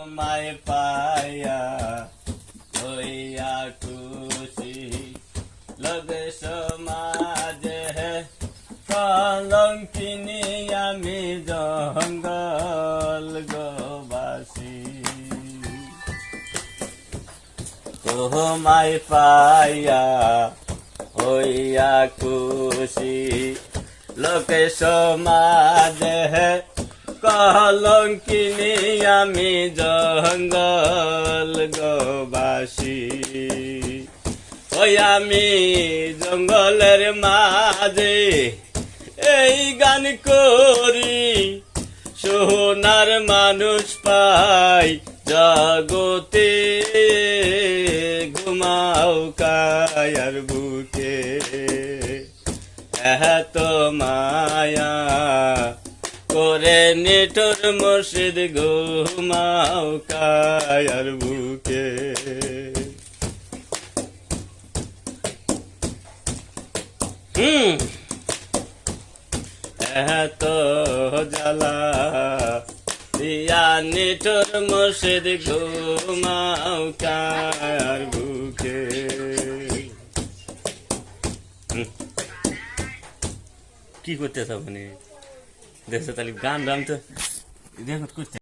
তোমায় পায়া হইয়া খুশি লগে সমাজে কলঙ্কিনী আমি জঙ্গল গোবাসী তোমায় পায়া হইয়া খুশি লোকে সমাজে কলঙ্কিনী আমি জঙ্গল গোবাসী ওই আমি জঙ্গলের মাঝে এই গান করি সোনার মানুষ পাই জগতে ঘুমাও কায়ার বুকে এত মায়া করে নিঠুর মুর্শিদ ঘুমাও কায়ার বুকে এত জ্বালা দিয়া নিঠুর মুর্শিদ ঘুমাও কায়ার বুকে কি করতেছ আপনি দেখছো তাহলে গান তো দেখো করতে